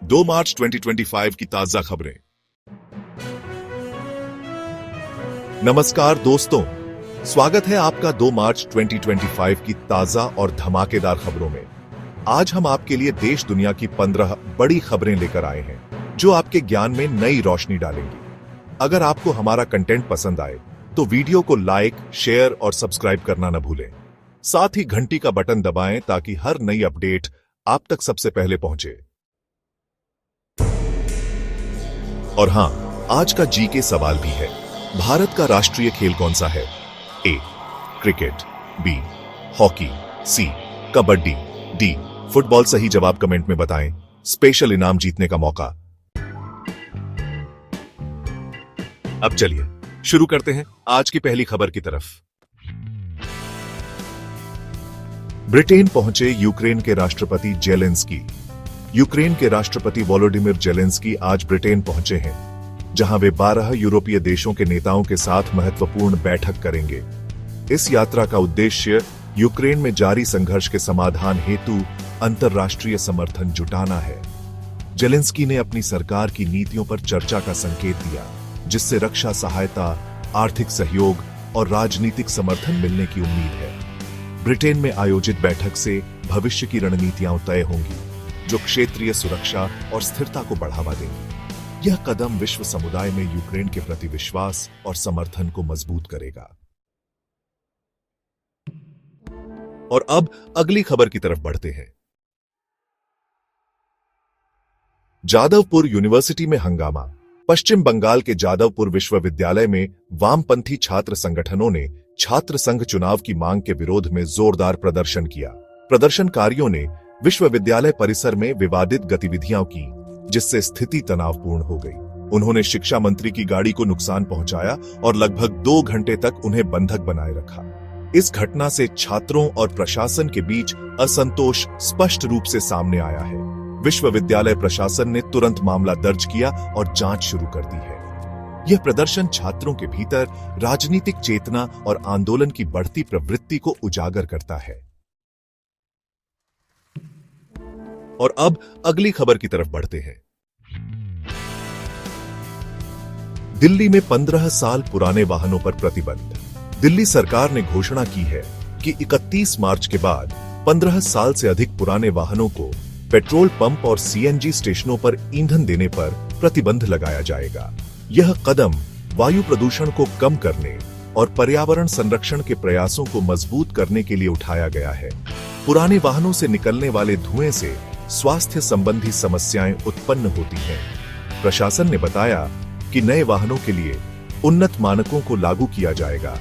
2 मार्च 2025 की ताजा खबरें। नमस्कार दोस्तों, स्वागत है आपका 2 मार्च 2025 की ताजा और धमाकेदार खबरों में। आज हम आपके लिए देश दुनिया की 15 बड़ी खबरें लेकर आए हैं जो आपके ज्ञान में नई रोशनी डालेंगी। अगर आपको हमारा कंटेंट पसंद आए तो वीडियो को लाइक, शेयर और सब्सक्राइब करना न भूलें। साथ ही घंटी का बटन दबाएं ताकि हर नई अपडेट आप तक सबसे पहले पहुंचे। और हां, आज का जीके सवाल भी है। भारत का राष्ट्रीय खेल कौन सा है? A. Cricket, B. Hockey, C. Kabaddi, D. Football. सही जवाब कमेंट में बताएं। स्पेशल इनाम जीतने का मौका। अब चलिए शुरू करते हैं आज की पहली खबर की तरफ। ब्रिटेन पहुंचे यूक्रेन के राष्ट्रपति जेलेंस्की। यूक्रेन के राष्ट्रपति वोलोडिमिर जेलेंस्की आज ब्रिटेन पहुंचे हैं, जहां वे 12 यूरोपीय देशों के नेताओं के साथ महत्वपूर्ण बैठक करेंगे। इस यात्रा का उद्देश्य यूक्रेन में जारी संघर्ष के समाधान हेतु अंतर्राष्ट्रीय समर्थन जुटाना है। जेलेंस्की ने अपनी सरकार की नीतियों पर चर्चा का संकेत दिया, जिससे रक्षा सहायता, आर्थिक सहयोग और राजनीतिक समर्थन मिलने की उम्मीद है। ब्रिटेन में आयोजित बैठक से भविष्य की रणनीतियां तय होंगी, जो क्षेत्रीय सुरक्षा और स्थिरता को बढ़ावा देंगी। यह कदम विश्व समुदाय में यूक्रेन के प्रति विश्वास और समर्थन को मजबूत करेगा। और अब अगली खबर की तरफ बढ़ते हैं। जादवपुर यूनिवर्सिटी में हंगामा। पश्चिम बंगाल के जादवपुर विश्वविद्यालय में वामपंथी छात्र संगठनों ने छात्र संघ चुनाव की मांग के विरोध में जोरदार प्रदर्शन किया। प्रदर्शनकारियों ने विश्वविद्यालय परिसर में विवादित गतिविधियां की, जिससे स्थिति तनावपूर्ण हो गई। उन्होंने शिक्षा मंत्री की गाड़ी को नुकसान पहुंचाया और लगभग 2 घंटे तक उन्हें बंधक बनाए रखा। इस घटना से छात्रों और प्रशासन के बीच असंतोष स्पष्ट रूप से सामने आया है। विश्वविद्यालय प्रशासन ने तुरंत मामला दर्ज किया और जांच शुरू कर दी है। यह प्रदर्शन छात्रों के भीतर राजनीतिक चेतना और आंदोलन की बढ़ती प्रवृत्ति को उजागर करता है। और अब अगली खबर की तरफ बढ़ते हैं। दिल्ली में 15 साल पुराने वाहनों पर प्रतिबंध। दिल्ली सरकार ने घोषणा की है कि 31 मार्च के बाद 15 साल से अधिक पुराने वाहनों को पेट्रोल पंप और सीएनजी स्टेशनों पर ईंधन देने पर प्रतिबंध लगाया जाएगा। यह कदम वायु प्रदूषण को कम करने और पर्यावरण संरक्षण के प्रयासों को मजबूत करने के लिए उठाया गया है। पुराने वाहनों से निकलने वाले धुएं से स्वास्थ्य संबंधी समस्याएं उत्पन्न होती हैं। प्रशासन ने बताया कि नए वाहनों के लिए उन्नत मानकों को लागू किया जाएगा,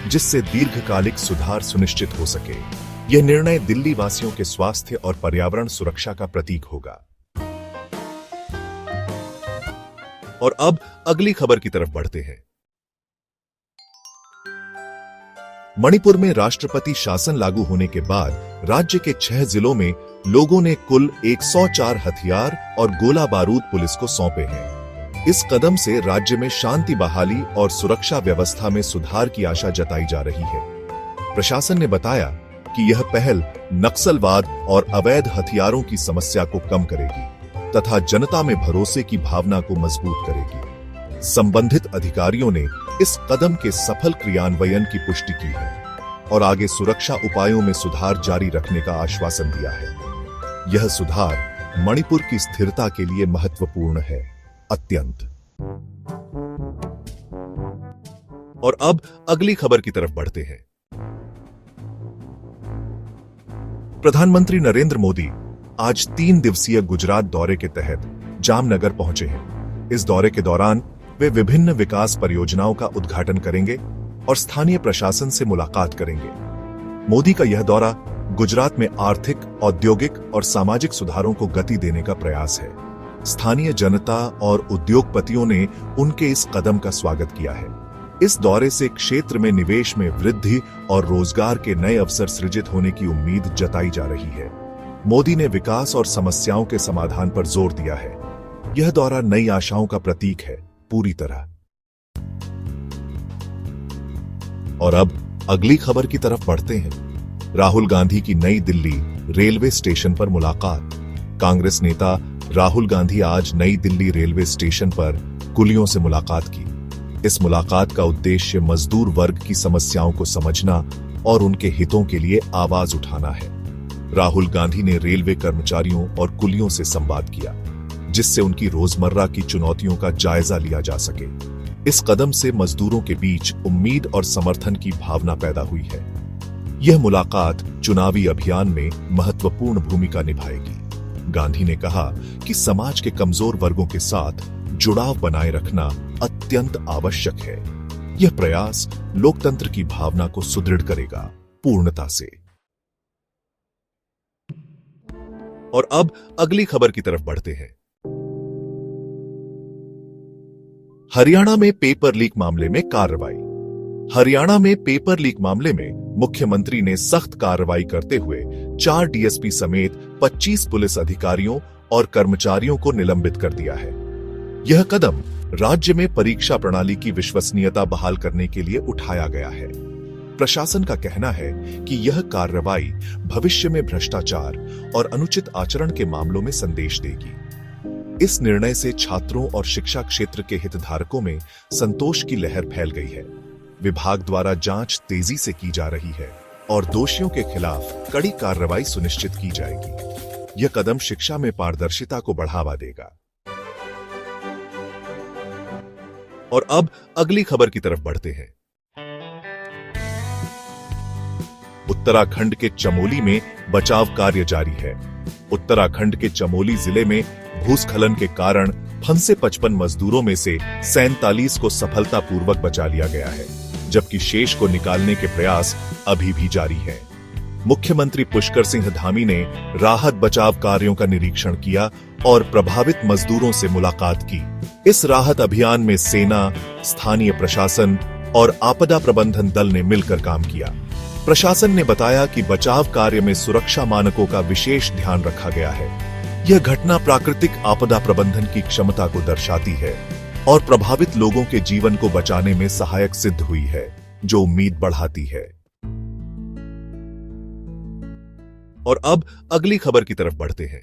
जिससे दीर्घकालिक सुधार सुनिश्चित हो सके। यह निर्णय दिल्ली वासियों के स्वास्थ्य और पर्यावरण सुरक्षा का प्रतीक होगा। और अब अगली खबर की तरफ बढ़ते हैं। मणिपुर में राष्ट्रपति शासन लागू होने के बाद राज्य के 6 जिलों में लोगों ने कुल 104 हथियार और गोला बारूद पुलिस को सौंपे हैं। इस कदम से राज्य में शांति बहाली और सुरक्षा व्यवस्था में सुधार की आशा जताई जा रही है। प्रशासन ने बताया कि यह पहल नक्सलवाद और अवैध हथियारों की समस्या को कम करेगी तथा जनता में भरोसे की भावना को मजबूत करेगी। संबंधित अधिकारियों ने इस कदम के सफल क्रियान्वयन की पुष्टि की है और आगे सुरक्षा उपायों में सुधार जारी रखने का आश्वासन दिया है। यह सुधार मणिपुर की स्थिरता के लिए महत्वपूर्ण है, अत्यंत। और अब अगली खबर की तरफ बढ़ते हैं। प्रधानमंत्री नरेंद्र मोदी आज 3 दिवसीय गुजरात दौरे के तहत जामनगर पहुंचे हैं। इस दौरे के दौरान वे विभिन्न विकास परियोजनाओं का उद्घाटन करेंगे और स्थानीय प्रशासन से मुलाकात करेंगे। मोदी का यह दौरा गुजरात में आर्थिक, औद्योगिक और सामाजिक सुधारों को गति देने का प्रयास है। स्थानीय जनता और उद्योगपतियों ने उनके इस कदम का स्वागत किया है। इस दौरे से क्षेत्र में निवेश में वृद्धि और रोजगार के नए अवसर सृजित होने की उम्मीद जताई जा रही है। मोदी ने विकास और समस्याओं के समाधान पर जोर दिया है। यह दौरा नई आशाओं का प्रतीक है, पूरी तरह। और अब अगली खबर की तरफ बढ़ते हैं। राहुल गांधी की नई दिल्ली रेलवे स्टेशन पर मुलाकात। कांग्रेस नेता राहुल गांधी आज नई दिल्ली रेलवे स्टेशन पर कुलियों से मुलाकात की। इस मुलाकात का उद्देश्य मजदूर वर्ग की समस्याओं को समझना और उनके हितों के लिए आवाज उठाना है। राहुल गांधी ने रेलवे कर्मचारियों और कुलियों से संवाद किया, जिससे उनकी रोजमर्रा की चुनौतियों का जायजा लिया जा सके। इस कदम से मजदूरों के बीच उम्मीद और समर्थन की भावना पैदा हुई है। यह मुलाकात चुनावी अभियान में महत्वपूर्ण भूमिका निभाएगी। गांधी ने कहा कि समाज के कमजोर वर्गों के साथ जुड़ाव बनाए रखना अत्यंत आवश्यक है। यह प्रयास लोकतंत्र की भावना को सुदृढ़ करेगा पूर्णता से। और अब अगली खबर की तरफ बढ़ते हैं। हरियाणा में पेपर लीक मामले में कार्रवाई। हरियाणा में पेपर लीक मामले में मुख्यमंत्री ने सख्त कार्रवाई करते हुए 4 डीएसपी समेत 25 पुलिस अधिकारियों और कर्मचारियों को निलंबित कर दिया है। यह कदम राज्य में परीक्षा प्रणाली की विश्वसनीयता बहाल करने के लिए उठाया गया है। प्रशासन का कहना है कि यह कार्रवाई भविष्य में भ्रष्टाचार और अनुचित आचरण के मामलों में संदेश देगी। इस निर्णय से छात्रों और शिक्षा क्षेत्र के हितधारकों में संतोष की लहर फैल गई है। विभाग द्वारा जांच तेजी से की जा रही है और दोषियों के खिलाफ कड़ी कार्रवाई सुनिश्चित की जाएगी। यह कदम शिक्षा में पारदर्शिता को बढ़ावा देगा। और अब अगली खबर की तरफ बढ़ते हैं। उत्तराखंड के चमोली में बचाव कार्य जारी है। उत्तराखंड के चमोली जिले में भूस्खलन के कारण फंसे 55 मजदूरों में से 47 को सफलतापूर्वक बचा लिया गया है, जबकि शेष को निकालने के प्रयास अभी भी जारी हैं। मुख्यमंत्री पुष्कर सिंह धामी ने राहत बचाव कार्यों का निरीक्षण किया और प्रभावित मजदूरों से मुलाकात की। इस राहत अभियान में सेना, स्थानीय प्रशासन और आपदा प्रबंधन दल ने मिलकर काम किया। प्रशासन ने बताया कि बचाव कार्य में सुरक्षा मानकों का विशेष ध्यान रखा गया है। यह घटना प्राकृतिक आपदा प्रबंधन की क्षमता को दर्शाती है और प्रभावित लोगों के जीवन को बचाने में सहायक सिद्ध हुई है, जो उम्मीद बढ़ाती है। और अब अगली खबर की तरफ बढ़ते हैं।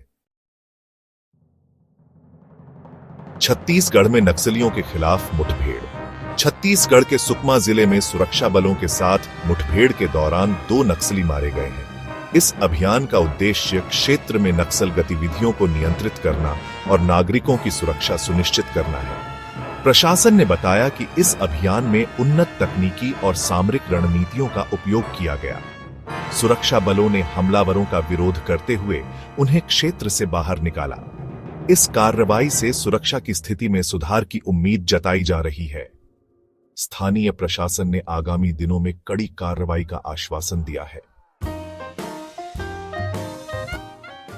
छत्तीसगढ़ में नक्सलियों के खिलाफ मुठभेड़। छत्तीसगढ़ के सुकमा जिले में सुरक्षा बलों के साथ मुठभेड़ के दौरान 2 नक्सली मारे गए हैं। इस अभियान का उद्देश्य क्षेत्र में नक्सल गतिविधियों को नियंत्रित करना और नागरिकों की सुरक्षा सुनिश्चित करना है। प्रशासन ने बताया कि इस अभियान में उन्नत तकनीकी और सामरिक रणनीतियों का उपयोग किया गया। सुरक्षा बलों ने हमलावरों का विरोध करते हुए उन्हें क्षेत्र से बाहर निकाला। इस कार्रवाई से सुरक्षा की स्थिति में सुधार की उम्मीद जताई जा रही है। स्थानीय प्रशासन ने आगामी दिनों में कड़ी कार्रवाई का आश्वासन दिया है।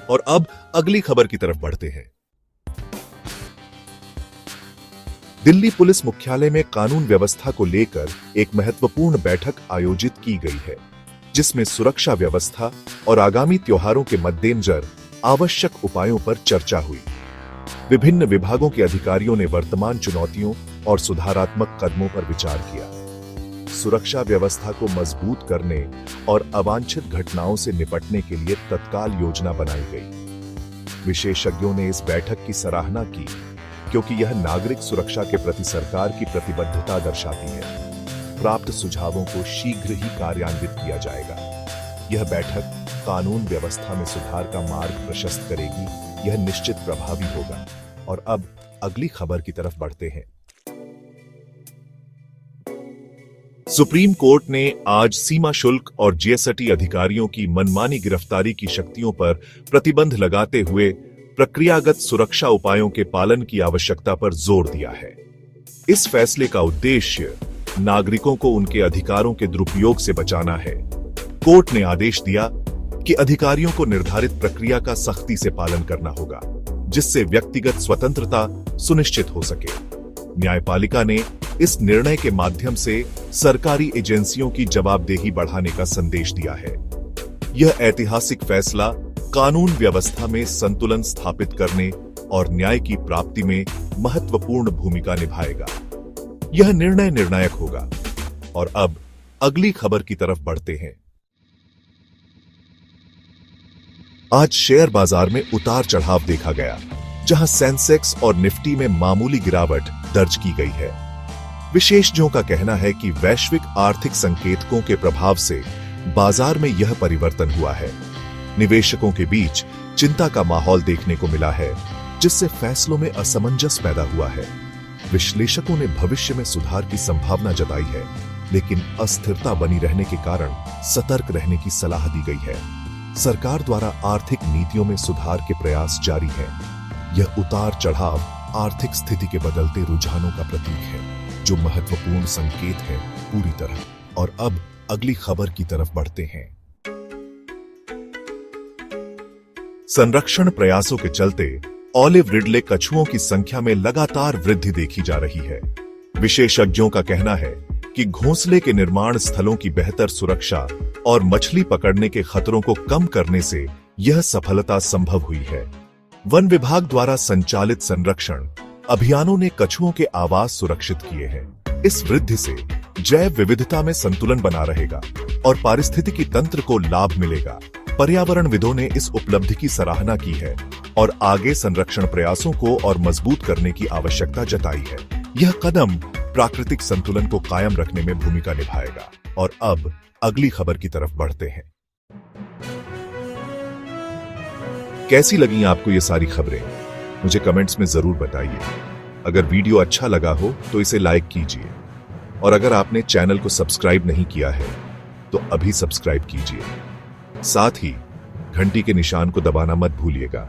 और अब अगली खबर की तरफ बढ़ते हैं। दिल्ली पुलिस मुख्यालय में कानून व्यवस्था को लेकर एक महत्वपूर्ण बैठक आयोजित की गई है, जिसमें सुरक्षा व्यवस्था और आगामी त्योहारों के मद्देनजर आवश्यक उपायों पर चर्चा हुई। विभिन्न विभागों के अधिकारियों ने वर्तमान चुनौतियों और सुधारात्मक कदमों पर विचार किया। सुरक्षा व्यवस्था को मजबूत करने और अवांछित घटनाओं से निपटने के लिए तत्काल योजना बनाई गई। विशेषज्ञों ने इस बैठक की सराहना की, क्योंकि यह नागरिक सुरक्षा के प्रति सरकार की प्रतिबद्धता दर्शाती है। प्राप्त सुझावों को शीघ्र ही कार्यान्वित किया जाएगा। यह बैठक कानून व्यवस्था में सुधार का मार्ग प्रशस्त करेगी, यह निश्चित प्रभावी होगा। और अब अगली खबर की तरफ बढ़ते हैं। सुप्रीम कोर्ट ने आज सीमा शुल्क और जीएसटी अधिकारियों की मनमानी गिरफ्तारी की शक्तियों पर प्रतिबंध लगाते हुए प्रक्रियागत सुरक्षा उपायों के पालन की आवश्यकता पर जोर दिया है। इस फैसले का उद्देश्य नागरिकों को उनके अधिकारों के दुरुपयोग से बचाना है। कोर्ट ने आदेश दिया कि अधिकारियों को निर्धारित प्रक्रिया का सख्ती से पालन करना होगा, जिससे व्यक्तिगत स्वतंत्रता सुनिश्चित हो सके। न्यायपालिका ने इस निर्णय के माध्यम से सरकारी एजेंसियों की जवाबदेही बढ़ाने का संदेश दिया है। यह ऐतिहासिक फैसला कानून व्यवस्था में संतुलन स्थापित करने और न्याय की प्राप्ति में महत्वपूर्ण भूमिका निभाएगा। यह निर्णय निर्णायक होगा। और अब अगली खबर की तरफ बढ़ते हैं। आज शेयर बाजार में उतार चढ़ाव देखा गया। जहां सेंसेक्स और निफ्टी में मामूली गिरावट दर्ज की गई है। विशेषज्ञों का कहना है कि वैश्विक आर्थिक संकेतकों के प्रभाव से बाजार में यह परिवर्तन हुआ है। निवेशकों के बीच चिंता का माहौल देखने को मिला है, जिससे फैसलों में असमंजस पैदा हुआ है। विश्लेषकों ने भविष्य में सुधार की संभावना जताई है, लेकिन अस्थिरता बनी रहने के कारण सतर्क रहने की सलाह दी गई है। सरकार द्वारा आर्थिक नीतियों में सुधार के प्रयास जारी हैं। यह उतार चढ़ाव आर्थिक स्थिति के बदलते रुझानों का प्रतीक है, जो महत्वपूर्ण संकेत है पूरी तरह। और अब अगली खबर की तरफ बढ़ते हैं। संरक्षण प्रयासों के चलते ऑलिव रिडले कछुओं की संख्या में लगातार वृद्धि देखी जा रही है। विशेषज्ञों का कहना है कि घोंसले के निर्माण स्थलों की बेहतर सुरक्षा और मछली पकड़ने के खतरों को कम करने से यह सफलता संभव हुई है। वन विभाग द्वारा संचालित संरक्षण अभियानों ने कछुओं के आवास सुरक्षित किए हैं। इस वृद्धि से जैव विविधता में संतुलन बना रहेगा और पारिस्थितिकी तंत्र को लाभ मिलेगा। पर्यावरणविदों ने इस उपलब्धि की सराहना की है और आगे संरक्षण प्रयासों को और मजबूत करने की आवश्यकता जताई है। यह कदम प्राकृतिक संतुलन को कायम रखने में भूमिका निभाएगा। और अब अगली खबर की तरफ बढ़ते हैं। कैसी लगी आपको ये सारी खबरें? मुझे कमेंट्स में जरूर बताइए। अगर वीडियो अच्छा लगा हो तो इसे लाइक कीजिए, और अगर आपने चैनल को सब्सक्राइब नहीं किया है तो अभी सब्सक्राइब कीजिए। साथ ही घंटी के निशान को दबाना मत भूलिएगा,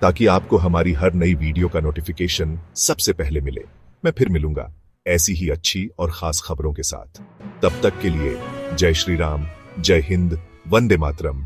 ताकि आपको हमारी हर नई वीडियो का नोटिफिकेशन सबसे पहले मिले। मैं फिर मिलूंगा ऐसी ही अच्छी और खास खबरों के साथ। तब तक के लिए जय श्री राम, जय हिंद, वंदे मातरम।